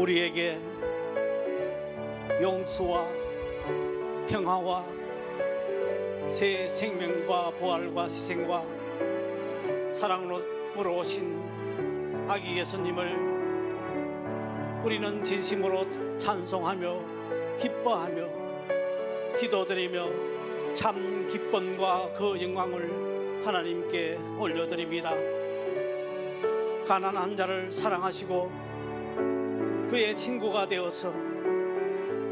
우리에게 용서와 평화와 새 생명과 부활과 희생과 사랑으로 오신 아기 예수님을 우리는 진심으로 찬송하며 기뻐하며 기도드리며 참 기쁨과 그 영광을 하나님께 올려드립니다. 가난한 자를 사랑하시고 그의 친구가 되어서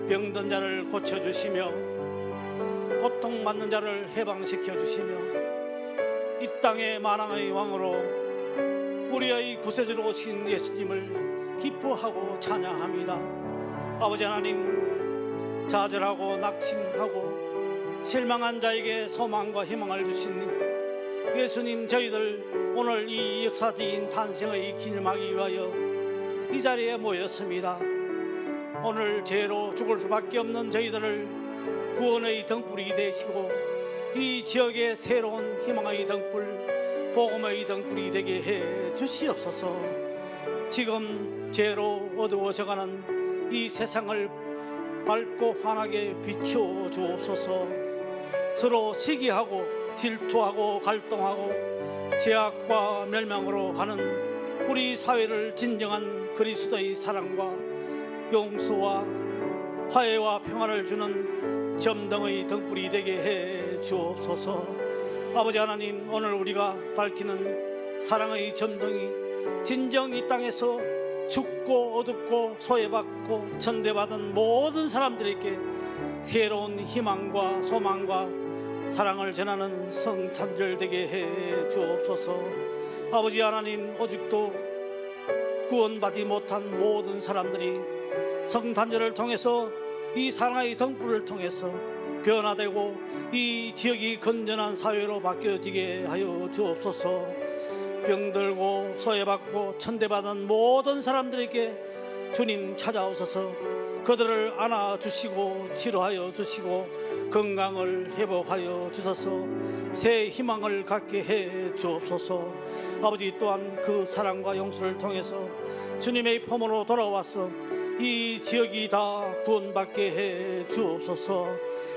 병든 자를 고쳐주시며 고통받는 자를 해방시켜 주시며 이 땅의 만왕의 왕으로 우리의 구세주로 오신 예수님을 기뻐하고 찬양합니다. 아버지 하나님, 좌절하고 낙심하고 실망한 자에게 소망과 희망을 주신 예수님, 저희들 오늘 이 역사적인 탄생의 기념하기 위하여 이 자리에 모였습니다. 오늘 죄로 죽을 수밖에 없는 저희들을 구원의 등불이 되시고 이 지역의 새로운 희망의 등불, 복음의 등불이 되게 해 주시옵소서. 지금 죄로 어두워져가는 이 세상을 밝고 환하게 비추어 주옵소서. 서로 시기하고 질투하고 갈등하고 죄악과 멸망으로 가는 우리 사회를 진정한 그리스도의 사랑과 용서와 화해와 평화를 주는 점등의 등불이 되게 해 주옵소서. 아버지 하나님, 오늘 우리가 밝히는 사랑의 점등이 진정 이 땅에서 죽고 어둡고 소외받고 천대받은 모든 사람들에게 새로운 희망과 소망과 사랑을 전하는 성탄절 되게 해 주옵소서. 아버지 하나님, 오직도 구원받지 못한 모든 사람들이 성탄절을 통해서 이 사랑의 등불을 통해서 변화되고 이 지역이 건전한 사회로 바뀌어지게 하여 주옵소서. 병들고 소외받고 천대받은 모든 사람들에게 주님 찾아오셔서 그들을 안아주시고 치료하여 주시고 건강을 회복하여 주셔서 새 희망을 갖게 해 주옵소서. 아버지, 또한 그 사랑과 용서를 통해서 주님의 품으로 돌아와서 이 지역이 다 구원받게 해 주옵소서.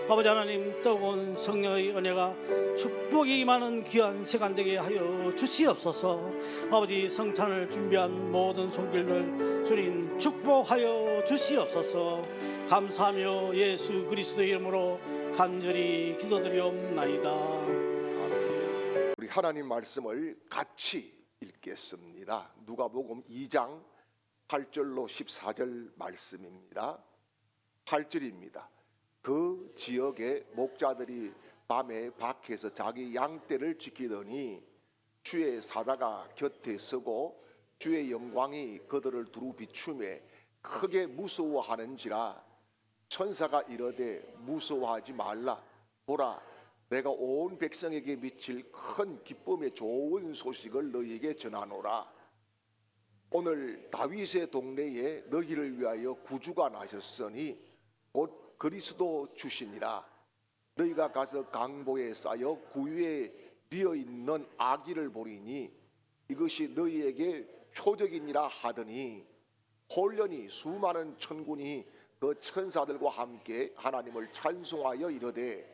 아버지 하나님, 뜨거운 성령의 은혜가 축복이 임하는 귀한 시간 되게 하여 주시옵소서. 아버지, 성탄을 준비한 모든 손길들 주님 축복하여 주시옵소서. 감사하며 예수 그리스도의 이름으로 간절히 기도드리옵나이다. 우리 하나님 말씀을 같이 읽겠습니다. 누가복음 2장 8절로 14절 말씀입니다. 8절입니다. 그 지역의 목자들이 밤에 밖에서 자기 양떼를 지키더니 주의 사자가 곁에 서고 주의 영광이 그들을 두루 비추매 크게 무서워하는지라. 천사가 이르되 무서워하지 말라. 보라, 내가 온 백성에게 미칠 큰 기쁨의 좋은 소식을 너희에게 전하노라. 오늘 다윗의 동네에 너희를 위하여 구주가 나셨으니 곧 그리스도 주시니라. 너희가 가서 강보에 쌓여 구유에 비어있는 아기를 보리니 이것이 너희에게 표적이니라 하더니 홀련히 수많은 천군이 그 천사들과 함께 하나님을 찬송하여 이르되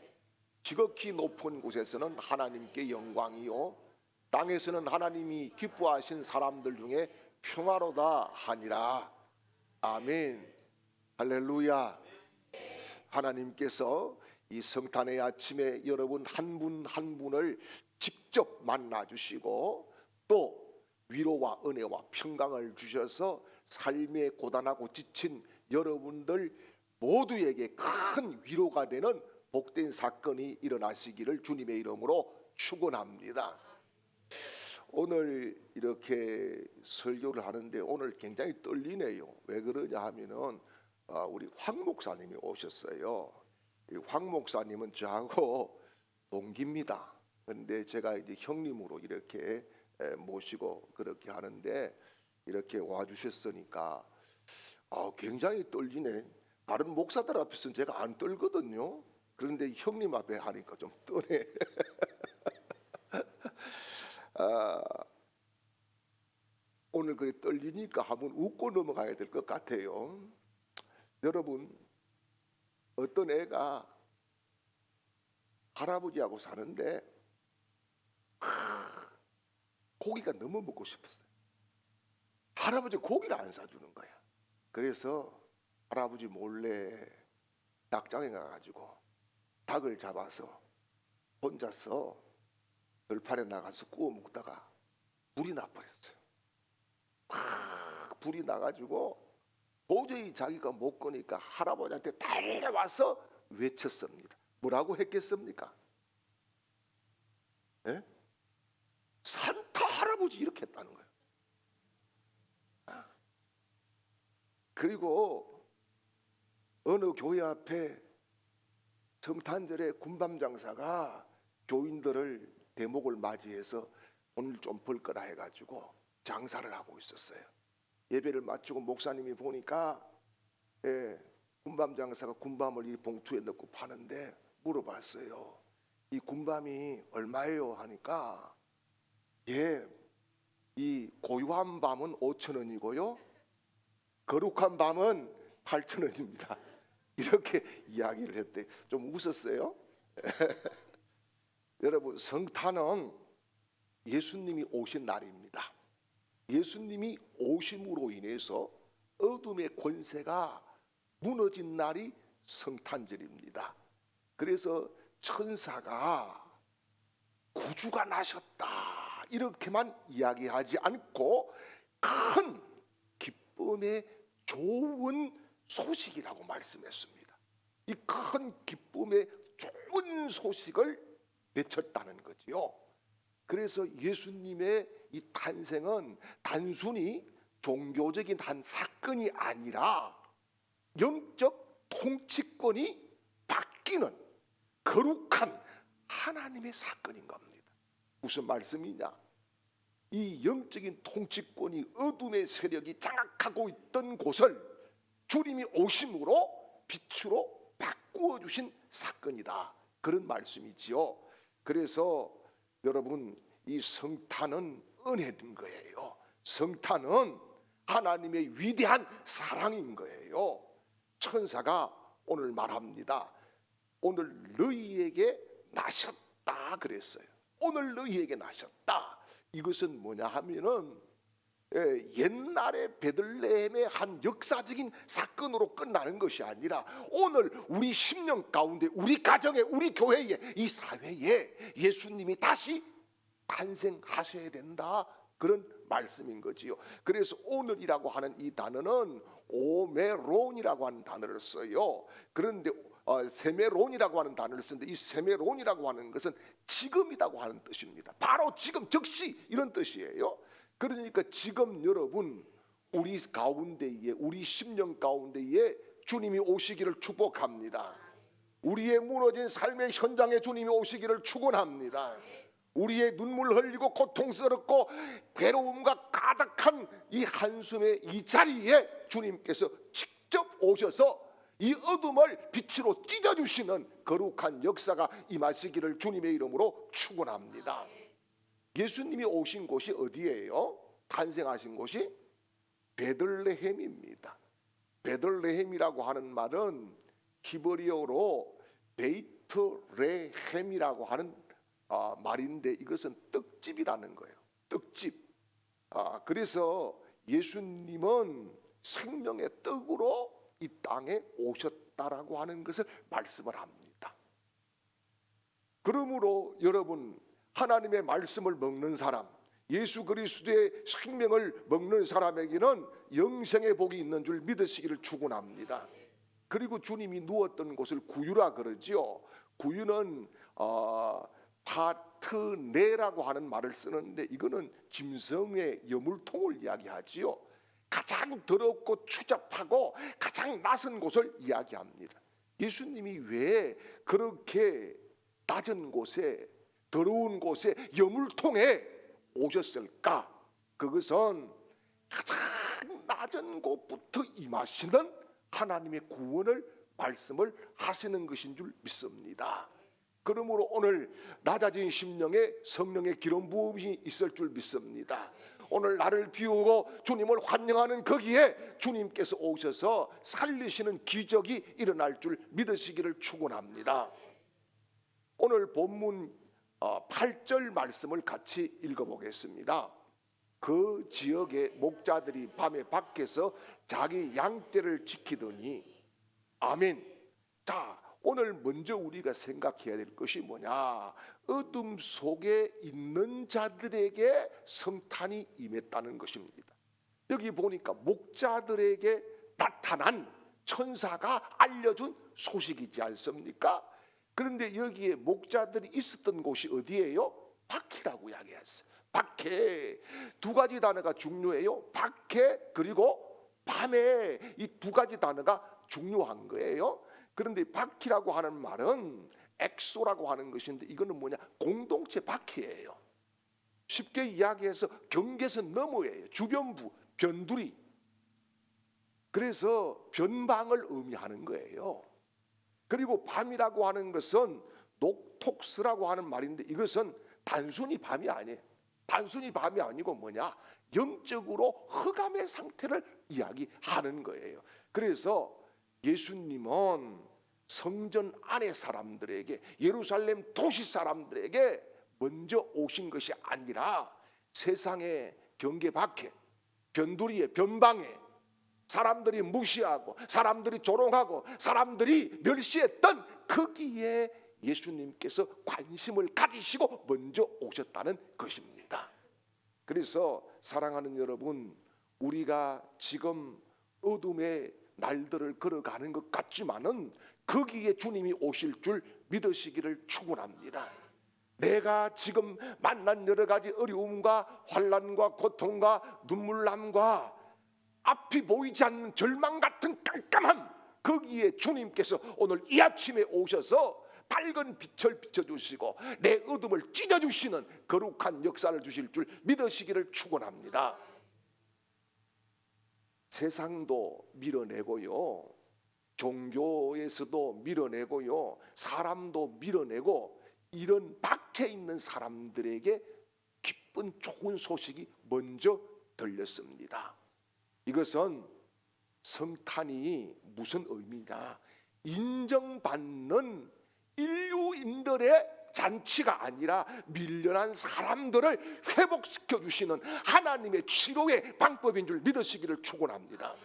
지극히 높은 곳에서는 하나님께 영광이요 땅에서는 하나님이 기뻐하신 사람들 중에 평화로다 하니라. 아멘. 할렐루야. 하나님께서 이 성탄의 아침에 여러분 한 분 한 분을 직접 만나 주시고 또 위로와 은혜와 평강을 주셔서 삶에 고단하고 지친 여러분들 모두에게 큰 위로가 되는 복된 사건이 일어나시기를 주님의 이름으로 축원합니다. 오늘 이렇게 설교를 하는데 오늘 굉장히 떨리네요. 왜 그러냐 하면은 우리 황 목사님이 오셨어요. 이 황 목사님은 저하고 동기입니다. 그런데 제가 이제 형님으로 이렇게 모시고 그렇게 하는데 이렇게 와주셨으니까 굉장히 떨리네. 다른 목사들 앞에서는 제가 안 떨거든요. 그런데 형님 앞에 하니까 좀 떠네. 오늘 그래 떨리니까 한번 웃고 넘어가야 될 것 같아요. 여러분, 어떤 애가 할아버지하고 사는데 고기가 너무 먹고 싶었어요. 할아버지 고기를 안 사주는 거야. 그래서 할아버지 몰래 닭장에 가가지고 닭을 잡아서 혼자서 들판에 나가서 구워 먹다가 불이 나버렸어요. 막 불이 나가지고 도저히 자기가 못 끄니까 할아버지한테 달려와서 외쳤습니다. 뭐라고 했겠습니까? 예? 산타 할아버지 이렇게 했다는 거예요. 그리고 어느 교회 앞에 성탄절에 군밤 장사가 교인들을 대목을 맞이해서 오늘 좀 벌 거라 해가지고 장사를 하고 있었어요. 예배를 마치고 목사님이 보니까 군밤 장사가 군밤을 이 봉투에 넣고 파는데 물어봤어요. 이 군밤이 얼마예요? 하니까 이 고유한 밤은 5,000원이고요. 거룩한 밤은 8,000원입니다. 이렇게 이야기를 했대. 좀 웃었어요. 여러분, 성탄은 예수님이 오신 날입니다. 예수님이 오심으로 인해서 어둠의 권세가 무너진 날이 성탄절입니다. 그래서 천사가 구주가 나셨다 이렇게만 이야기하지 않고 큰 기쁨의 좋은 소식이라고 말씀했습니다. 이 큰 기쁨의 좋은 소식을 외쳤다는 거지요. 그래서 예수님의 이 탄생은 단순히 종교적인 한 사건이 아니라 영적 통치권이 바뀌는 거룩한 하나님의 사건인 겁니다. 무슨 말씀이냐? 이 영적인 통치권이 어둠의 세력이 장악하고 있던 곳을 주님이 오심으로 빛으로 바꾸어 주신 사건이다. 그런 말씀이지요. 그래서 여러분, 이 성탄은 은혜인 거예요. 성탄은 하나님의 위대한 사랑인 거예요. 천사가 오늘 말합니다. 오늘 너희에게 나셨다 그랬어요. 오늘 너희에게 나셨다. 이것은 뭐냐 하면은 옛날에 베들레헴의 한 역사적인 사건으로 끝나는 것이 아니라 오늘 우리 심령 가운데, 우리 가정에, 우리 교회에, 이 사회에 예수님이 다시 탄생하셔야 된다, 그런 말씀인 거지요. 그래서 오늘이라고 하는 이 단어는 오메론이라고 하는 단어를 써요. 그런데 세메론이라고 하는 단어를 쓰는데, 이 세메론이라고 하는 것은 지금이라고 하는 뜻입니다. 바로 지금, 즉시, 이런 뜻이에요. 그러니까 지금 여러분, 우리 가운데에, 우리 심령 가운데에 주님이 오시기를 축복합니다. 우리의 무너진 삶의 현장에 주님이 오시기를 축원합니다. 우리의 눈물 흘리고 고통스럽고 괴로움과 가득한 이 한숨의 이 자리에 주님께서 직접 오셔서 이 어둠을 빛으로 찢어주시는 거룩한 역사가 임하시기를 주님의 이름으로 축원합니다. 예수님이 오신 곳이 어디예요? 탄생하신 곳이 베들레헴입니다. 베들레헴이라고 하는 말은 히브리어로 베이트레헴이라고 하는 말인데, 이것은 떡집이라는 거예요. 떡집. 그래서 예수님은 생명의 떡으로 이 땅에 오셨다라고 하는 것을 말씀을 합니다. 그러므로 여러분, 하나님의 말씀을 먹는 사람, 예수 그리스도의 생명을 먹는 사람에게는 영생의 복이 있는 줄 믿으시기를 축원합니다. 그리고 주님이 누웠던 곳을 구유라 그러지요. 구유는 파트네라고 하는 말을 쓰는데, 이거는 짐승의 여물통을 이야기하지요. 가장 더럽고 추잡하고 가장 낯선 곳을 이야기합니다. 예수님이 왜 그렇게 낮은 곳에, 더러운 곳에, 여물통에 오셨을까? 그것은 가장 낮은 곳부터 임하시는 하나님의 구원을 말씀을 하시는 것인 줄 믿습니다. 그러므로 오늘 낮아진 심령에 성령의 기름 부음이 있을 줄 믿습니다. 오늘 나를 비우고 주님을 환영하는 거기에 주님께서 오셔서 살리시는 기적이 일어날 줄 믿으시기를 축원합니다. 오늘 본문 8절 말씀을 같이 읽어보겠습니다. 그 지역의 목자들이 밤에 밖에서 자기 양떼를 지키더니 아멘. 자, 오늘 먼저 우리가 생각해야 될 것이 뭐냐? 어둠 속에 있는 자들에게 성탄이 임했다는 것입니다. 여기 보니까 목자들에게 나타난 천사가 알려준 소식이지 않습니까? 그런데 여기에 목자들이 있었던 곳이 어디예요? 박해라고 이야기했어요. 박해. 두 가지 단어가 중요해요. 박해 그리고 밤에 이 두 가지 단어가 중요한 거예요. 그런데 박해라고 하는 말은 엑소라고 하는 것인데 이거는 뭐냐? 공동체 박해예요. 쉽게 이야기해서 경계선 너머예요. 주변부, 변두리. 그래서 변방을 의미하는 거예요. 그리고 밤이라고 하는 것은 녹톡스라고 하는 말인데 이것은 단순히 밤이 아니에요. 단순히 밤이 아니고 뭐냐? 영적으로 흑암의 상태를 이야기하는 거예요. 그래서 예수님은 성전 안의 사람들에게, 예루살렘 도시 사람들에게 먼저 오신 것이 아니라 세상의 경계 밖에, 변두리에, 변방에 사람들이 무시하고 사람들이 조롱하고 사람들이 멸시했던 거기에 예수님께서 관심을 가지시고 먼저 오셨다는 것입니다. 그래서 사랑하는 여러분, 우리가 지금 어둠의 날들을 걸어가는 것 같지만은 거기에 주님이 오실 줄 믿으시기를 축원합니다. 내가 지금 만난 여러 가지 어려움과 환난과 고통과 눈물남과 앞이 보이지 않는 절망 같은 깜깜함, 거기에 주님께서 오늘 이 아침에 오셔서 밝은 빛을 비춰주시고 내 어둠을 찢어주시는 거룩한 역사를 주실 줄 믿으시기를 축원합니다. 세상도 밀어내고요, 종교에서도 밀어내고요, 사람도 밀어내고, 이런 밖에 있는 사람들에게 기쁜 좋은 소식이 먼저 들렸습니다. 이것은 성탄이 무슨 의미냐? 인정받는 인류인들의 잔치가 아니라 밀려난 사람들을 회복시켜 주시는 하나님의 치료의 방법인 줄 믿으시기를 축원합니다.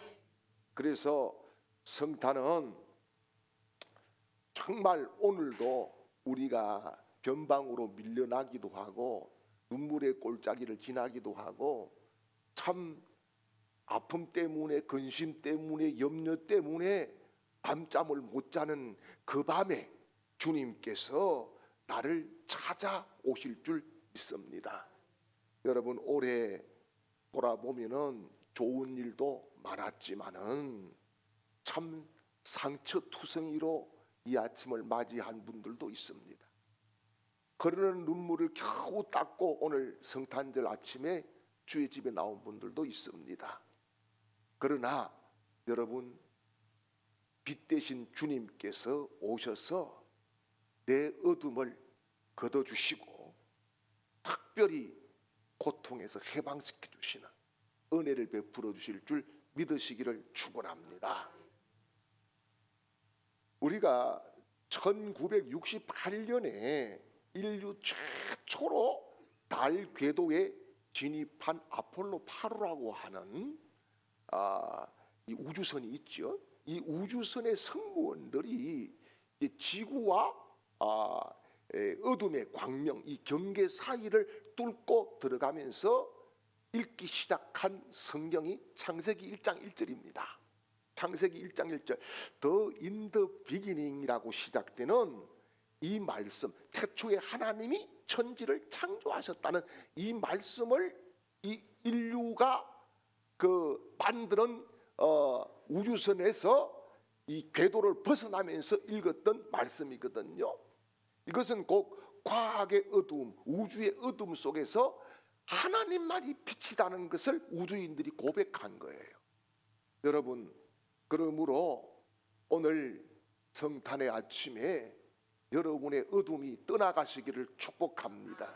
그래서 성탄은 정말 오늘도 우리가 변방으로 밀려나기도 하고 눈물의 골짜기를 지나기도 하고 참 아픔 때문에, 근심 때문에, 염려 때문에 밤잠을 못 자는 그 밤에 주님께서 나를 찾아오실 줄 믿습니다. 여러분, 올해 돌아보면은 좋은 일도 많았지만은 참 상처투성이로 이 아침을 맞이한 분들도 있습니다. 흐르는 눈물을 겨우 닦고 오늘 성탄절 아침에 주의 집에 나온 분들도 있습니다. 그러나 여러분, 빛 대신 주님께서 오셔서 내 어둠을 걷어주시고 특별히 고통에서 해방시켜 주시는 은혜를 베풀어 주실 줄 믿으시기를 축원합니다. 우리가 1968년에 인류 최초로 달 궤도에 진입한 아폴로 8호라고 하는 이 우주선이 있죠. 이 우주선의 승무원들이 지구와 어둠의 광명, 이 경계 사이를 뚫고 들어가면서 읽기 시작한 성경이 창세기 1장 1절입니다. 창세기 1장 1절, The in the beginning이라고 시작되는 이 말씀, 태초에 하나님이 천지를 창조하셨다는 이 말씀을 이 인류가 만드는 우주선에서 이 궤도를 벗어나면서 읽었던 말씀이거든요. 이것은 곧 과학의 어둠, 우주의 어둠 속에서 하나님만이 빛이라는 것을 우주인들이 고백한 거예요. 여러분, 그러므로 오늘 성탄의 아침에 여러분의 어둠이 떠나가시기를 축복합니다.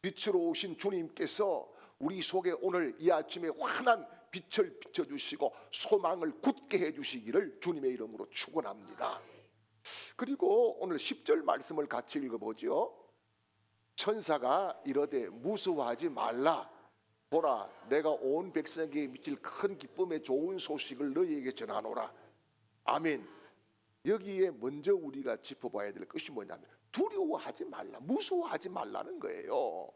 빛으로 오신 주님께서 우리 속에 오늘 이 아침에 환한 빛을 비춰주시고 소망을 굳게 해주시기를 주님의 이름으로 축원합니다. 그리고 오늘 10절 말씀을 같이 읽어보죠. 천사가 이르되 무서워하지 말라. 보라, 내가 온 백성에게 미칠 큰 기쁨의 좋은 소식을 너희에게 전하노라. 아멘. 여기에 먼저 우리가 짚어봐야 될 것이 뭐냐면 두려워하지 말라, 무서워하지 말라는 거예요.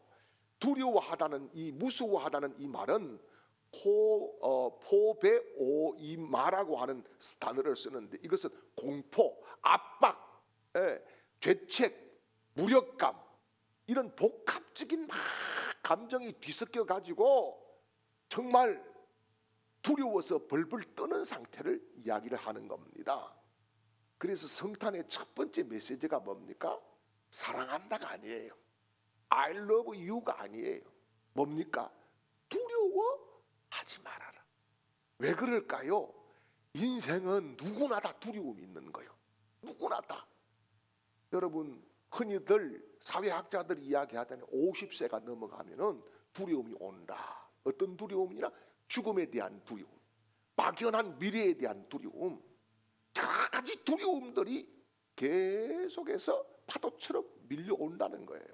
두려워하다는 이 무서워하다는 이 말은 포베오이마라고 하는 단어를 쓰는데 이것은 공포, 압박, 죄책, 무력감 이런 복합적인 감정이 뒤섞여 가지고 정말 두려워서 벌벌 떠는 상태를 이야기를 하는 겁니다. 그래서 성탄의 첫 번째 메시지가 뭡니까? 사랑한다가 아니에요. I love you가 아니에요. 뭡니까? 두려워하지 말아라. 왜 그럴까요? 인생은 누구나 다 두려움이 있는 거예요. 누구나 다. 여러분 흔히들 사회학자들이 이야기하자면 50세가 넘어가면은 두려움이 온다. 어떤 두려움이냐? 죽음에 대한 두려움, 막연한 미래에 대한 두려움, 여러 가지 두려움들이 계속해서 파도처럼 밀려온다는 거예요.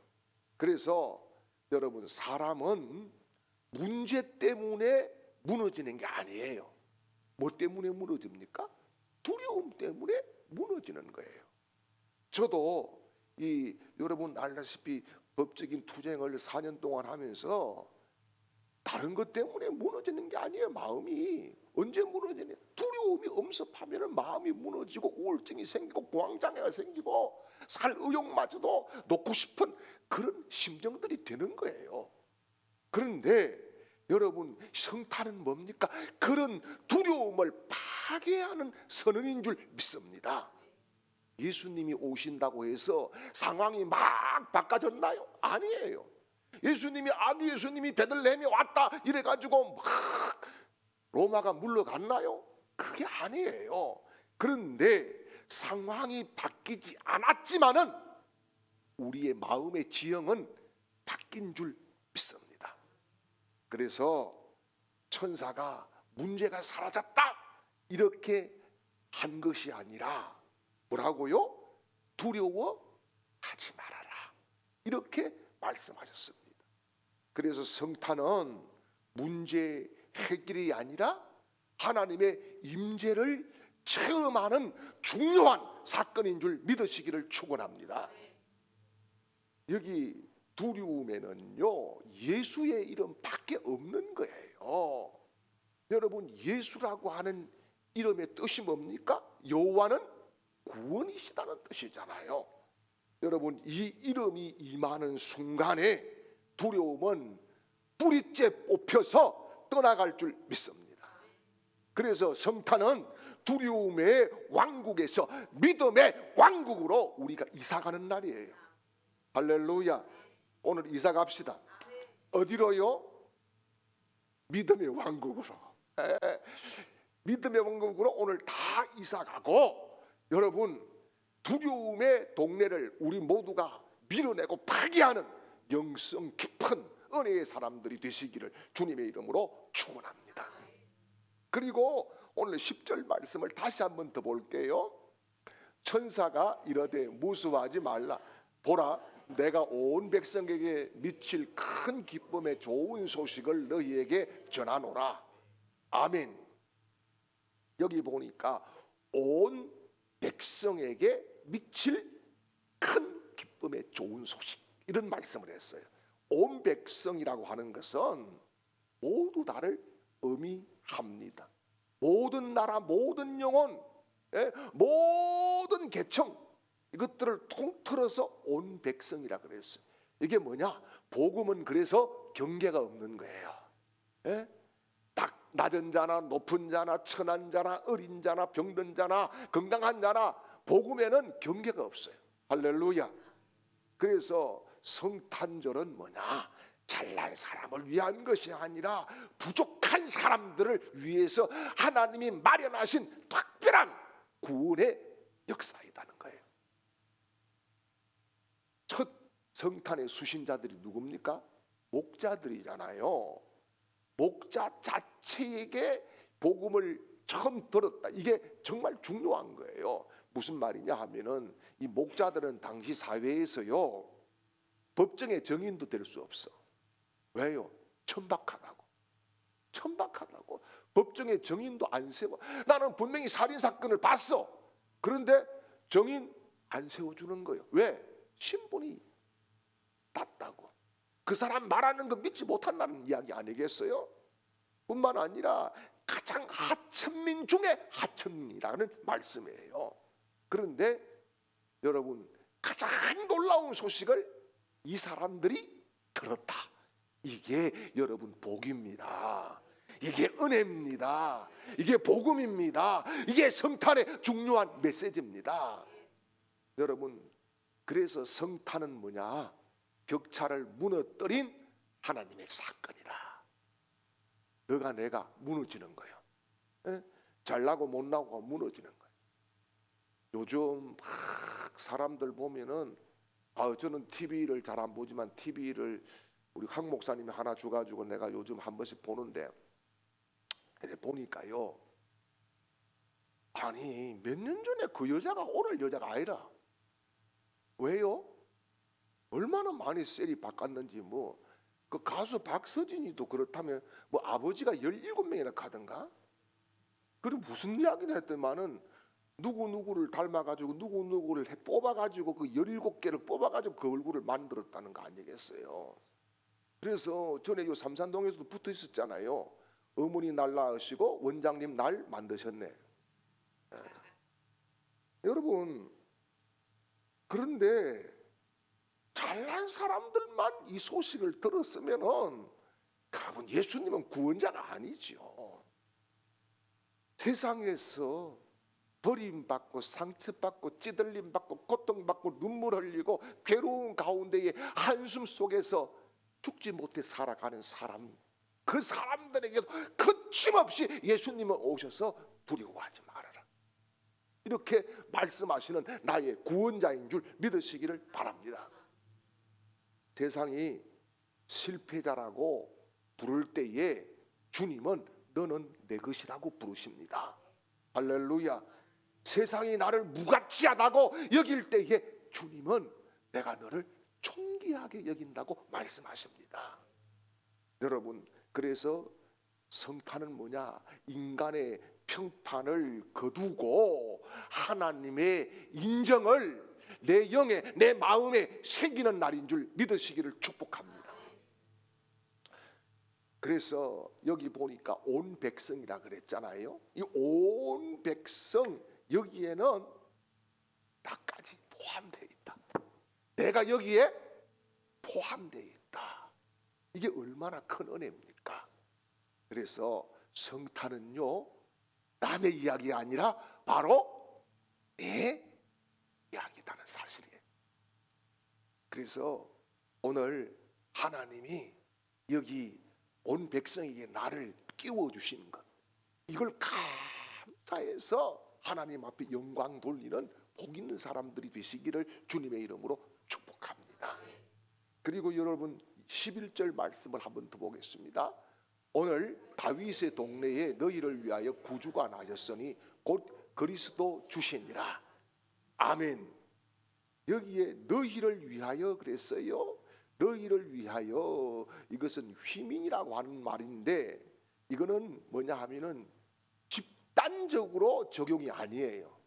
그래서 여러분 사람은 문제 때문에 무너지는 게 아니에요. 뭐 때문에 무너집니까? 두려움 때문에 무너지는 거예요. 저도 여러분 알다시피 법적인 투쟁을 4년 동안 하면서 다른 것 때문에 무너지는 게 아니에요. 마음이 언제 무너지냐? 두려움이 엄습하면 마음이 무너지고 우울증이 생기고 공황장애가 생기고 살 의욕마저도 놓고 싶은 그런 심정들이 되는 거예요. 그런데 여러분 성탄은 뭡니까? 그런 두려움을 파괴하는 선언인 줄 믿습니다. 예수님이 오신다고 해서 상황이 막 바꿔졌나요? 아니에요. 아기 예수님이 베들레헴에 왔다 이래가지고 막 로마가 물러갔나요? 그게 아니에요. 그런데 상황이 바뀌지 않았지만은 우리의 마음의 지형은 바뀐 줄 믿습니다. 그래서 천사가 문제가 사라졌다 이렇게 한 것이 아니라 뭐라고요? 두려워하지 말아라 이렇게 말씀하셨습니다. 그래서 성탄은 문제 해결이 아니라 하나님의 임재를 체험하는 중요한 사건인 줄 믿으시기를 축원합니다. 여기 두려움에는요 예수의 이름밖에 없는 거예요. 여러분 예수라고 하는 이름의 뜻이 뭡니까? 여호와는 구원이시다는 뜻이잖아요. 여러분 이 이름이 임하는 순간에 두려움은 뿌리째 뽑혀서 떠나갈 줄 믿습니다. 그래서 성탄은 두려움의 왕국에서 믿음의 왕국으로 우리가 이사가는 날이에요. 할렐루야. 오늘 이사 갑시다. 어디로요? 믿음의 왕국으로. 믿음의 왕국으로 오늘 다 이사가고 여러분 두려움의 동네를 우리 모두가 밀어내고 파괴하는 영성 깊은 은혜의 사람들이 되시기를 주님의 이름으로 축원합니다. 그리고 오늘 10절 말씀을 다시 한번 더 볼게요. 천사가 이르되 무서워하지 말라. 보라, 내가 온 백성에게 미칠 큰 기쁨의 좋은 소식을 너희에게 전하노라. 아멘. 여기 보니까 온 백성에게 미칠 큰 기쁨의 좋은 소식 이런 말씀을 했어요. 온 백성이라고 하는 것은 모두 다를 의미합니다. 모든 나라, 모든 영혼, 모든 계층 이것들을 통틀어서 온 백성이라 그랬어요. 이게 뭐냐? 복음은 그래서 경계가 없는 거예요. 딱 낮은 자나 높은 자나 천한 자나 어린 자나 병든 자나 건강한 자나 복음에는 경계가 없어요. 할렐루야. 그래서 성탄절은 뭐냐? 잘난 사람을 위한 것이 아니라 부족한 사람들을 위해서 하나님이 마련하신 특별한 구원의 역사이다는 거예요. 첫 성탄의 수신자들이 누굽니까? 목자들이잖아요. 목자 자체에게 복음을 처음 들었다. 이게 정말 중요한 거예요. 무슨 말이냐 하면은 이 목자들은 당시 사회에서요, 법정의 증인도 될 수 없어. 왜요? 천박하다고. 천박하다고. 법정의 증인도 안 세워. 나는 분명히 살인 사건을 봤어. 그런데 증인 안 세워주는 거예요. 왜? 신분이 낮다고. 그 사람 말하는 거 믿지 못한다는 이야기 아니겠어요? 뿐만 아니라 가장 하천민 중에 하천민이라는 말씀이에요. 그런데 여러분, 가장 놀라운 소식을 이 사람들이 들었다. 이게 여러분 복입니다. 이게 은혜입니다. 이게 복음입니다. 이게 성탄의 중요한 메시지입니다. 여러분, 그래서 성탄은 뭐냐? 격차를 무너뜨린 하나님의 사건이다. 너가 내가 무너지는 거예요. 예? 잘나고 못나고 무너지는 거예요. 요즘 막 사람들 보면은, 저는 TV를 잘 안 보지만 TV를 우리 황 목사님이 하나 줘가지고 내가 요즘 한 번씩 보는데, 보니까요, 아니 몇 년 전에 그 여자가 오늘 여자가 아니라. 왜요? 얼마나 많이 셀이 바꿨는지. 그 가수 박서진이도 그렇다면 아버지가 17명이나 가던가. 그리고 무슨 이야기를 했더만은 누구누구를 닮아가지고 누구누구를 뽑아가지고 그 17개를 뽑아가지고 그 얼굴을 만들었다는 거 아니겠어요? 그래서 전에 요 삼산동에서도 붙어 있었잖아요. 어머니 날 낳으시고 원장님 날 만드셨네. 예. 여러분, 그런데 잘난 사람들만 이 소식을 들었으면은, 여러분, 예수님은 구원자가 아니죠. 세상에서 버림받고 상처받고 찌들림받고 고통받고 눈물 흘리고 괴로운 가운데에 한숨 속에서 죽지 못해 살아가는 사람, 그 사람들에게도 거침없이 예수님은 오셔서 두려워하지 말아라. 이렇게 말씀하시는 나의 구원자인 줄 믿으시기를 바랍니다. 세상이 실패자라고 부를 때에 주님은 너는 내 것이라고 부르십니다. 할렐루야. 세상이 나를 무가치하다고 여길 때에 주님은 내가 너를 존귀하게 여긴다고 말씀하십니다. 여러분, 그래서 성탄은 뭐냐? 인간의 평판을 거두고 하나님의 인정을 내 영에 내 마음에 새기는 날인 줄 믿으시기를 축복합니다. 그래서 여기 보니까 온 백성이라 그랬잖아요. 이 온 백성, 여기에는 나까지 포함되어 있다. 내가 여기에 포함되어 있다. 이게 얼마나 큰 은혜입니까? 그래서 성탄은요, 남의 이야기가 아니라 바로 내 이야기라는 사실이에요. 그래서 오늘 하나님이 여기 온 백성에게 나를 끼워주시는 것, 이걸 감사해서 하나님 앞에 영광 돌리는 복 있는 사람들이 되시기를 주님의 이름으로 축복합니다. 그리고 여러분, 11절 말씀을 한번 더 보겠습니다. 오늘 다윗의 동네에 너희를 위하여 구주가 나셨으니 곧 그리스도 주시니라. 아멘. 여기에 너희를 위하여 그랬어요. 너희를 위하여, 이것은 휘민이라고 하는 말인데, 이거는 뭐냐 하면은 집단적으로 적용이 아니에요.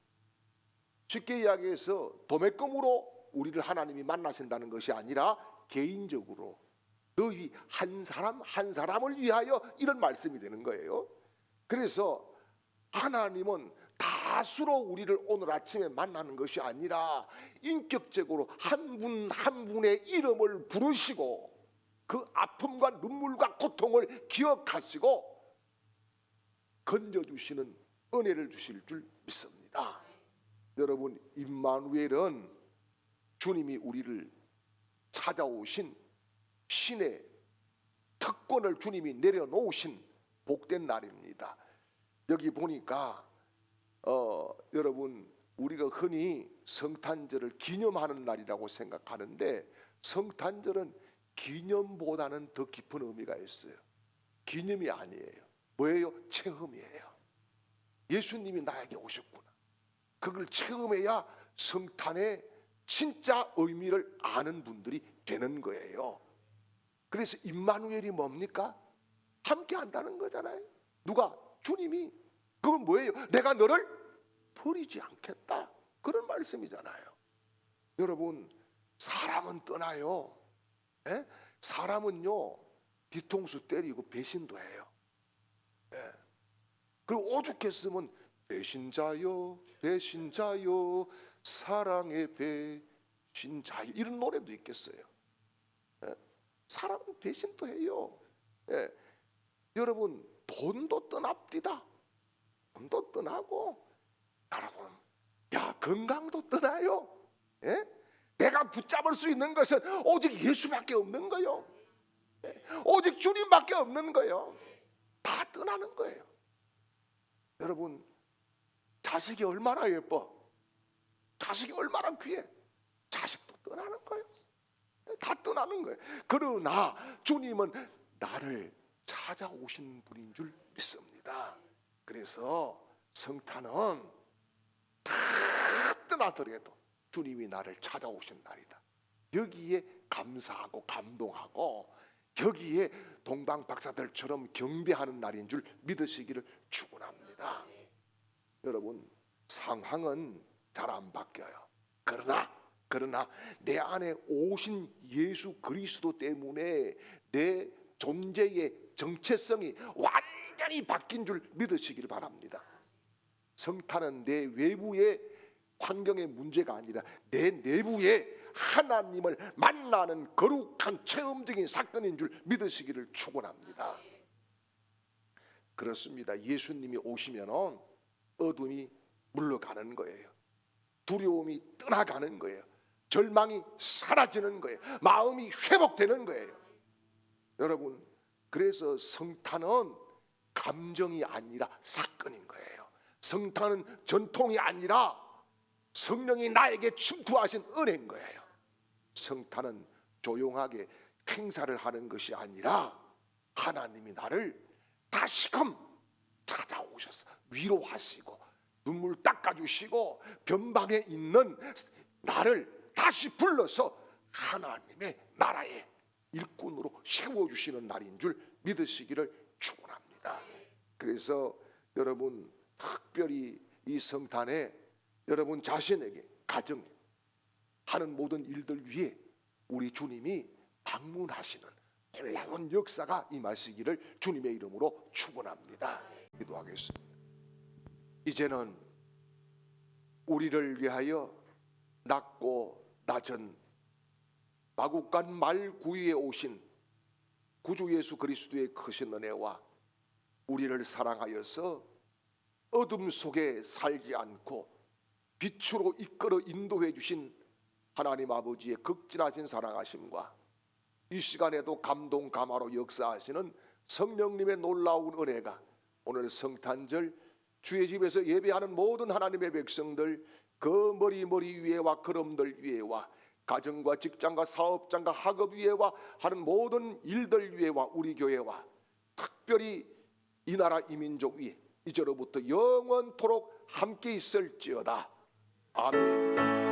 쉽게 이야기해서 도매금으로 우리를 하나님이 만나신다는 것이 아니라 개인적으로 너희 한 사람 한 사람을 위하여, 이런 말씀이 되는 거예요. 그래서 하나님은 다수로 우리를 오늘 아침에 만나는 것이 아니라 인격적으로 한 분 한 분의 이름을 부르시고 그 아픔과 눈물과 고통을 기억하시고 건져주시는 은혜를 주실 줄 믿습니다. 여러분, 임마누엘은 주님이 우리를 찾아오신 신의 특권을 주님이 내려놓으신 복된 날입니다. 여기 보니까 여러분, 우리가 흔히 성탄절을 기념하는 날이라고 생각하는데, 성탄절은 기념보다는 더 깊은 의미가 있어요. 기념이 아니에요. 뭐예요? 체험이에요. 예수님이 나에게 오셨구나. 그걸 체험해야 성탄의 진짜 의미를 아는 분들이 되는 거예요. 그래서 임마누엘이 뭡니까? 함께 한다는 거잖아요. 누가? 주님이. 그건 뭐예요? 내가 너를 버리지 않겠다. 그런 말씀이잖아요. 여러분, 사람은 떠나요. 예? 사람은요, 뒤통수 때리고 배신도 해요. 예. 그리고 오죽했으면 배신자요, 배신자요, 사랑의 배신자요, 이런 노래도 있겠어요. 예. 사람은 배신도 해요. 예. 여러분, 돈도 떠납디다. 돈도 떠나고, 여러분, 야, 건강도 떠나요. 예? 내가 붙잡을 수 있는 것은 오직 예수밖에 없는 거요. 예? 오직 주님밖에 없는 거요. 다 떠나는 거예요. 여러분, 자식이 얼마나 예뻐, 자식이 얼마나 귀해, 자식도 떠나는 거예요. 다 떠나는 거예요. 그러나 주님은 나를 찾아오신 분인 줄 믿습니다. 그래서 성탄은 다 떠나더라도 주님이 나를 찾아오신 날이다. 여기에 감사하고 감동하고 여기에 동방 박사들처럼 경배하는 날인 줄 믿으시기를 축원합니다. 여러분, 상황은 잘 안 바뀌어요. 그러나 내 안에 오신 예수 그리스도 때문에 내 존재의 정체성이 완전히 바뀐 줄 믿으시기를 바랍니다. 성탄은 내 외부의 환경의 문제가 아니라 내 내부에 하나님을 만나는 거룩한 체험적인 사건인 줄 믿으시기를 축원합니다. 그렇습니다. 예수님이 오시면 어둠이 물러가는 거예요. 두려움이 떠나가는 거예요. 절망이 사라지는 거예요. 마음이 회복되는 거예요. 여러분, 그래서 성탄은 감정이 아니라 사건인 거예요. 성탄은 전통이 아니라 성령이 나에게 침투하신 은혜인 거예요. 성탄은 조용하게 행사를 하는 것이 아니라 하나님이 나를 다시금 찾아오셔서 위로하시고 눈물 닦아주시고 변방에 있는 나를 다시 불러서 하나님의 나라의 일꾼으로 세워주시는 날인 줄 믿으시기를 축원합니다. 그래서 여러분, 특별히 이 성탄에 여러분 자신에게, 가정에 하는 모든 일들 위에 우리 주님이 방문하시는 놀라운 역사가 임하시기를 주님의 이름으로 축원합니다. 기도하겠습니다. 이제는 우리를 위하여 낮고 낮은 마국간 말구유에 오신 구주 예수 그리스도의 크신 은혜와 우리를 사랑하여서 어둠 속에 살지 않고 빛으로 이끌어 인도해 주신 하나님 아버지의 극진하신 사랑하심과 이 시간에도 감동 감화로 역사하시는 성령님의 놀라운 은혜가 오늘 성탄절 주의 집에서 예배하는 모든 하나님의 백성들 그 머리 위에와 걸음들 위에와 가정과 직장과 사업장과 학업 위에와 하는 모든 일들 위에와 우리 교회와 특별히 이 나라 이 민족 위에 이제로부터 영원토록 함께 있을지어다. 아멘.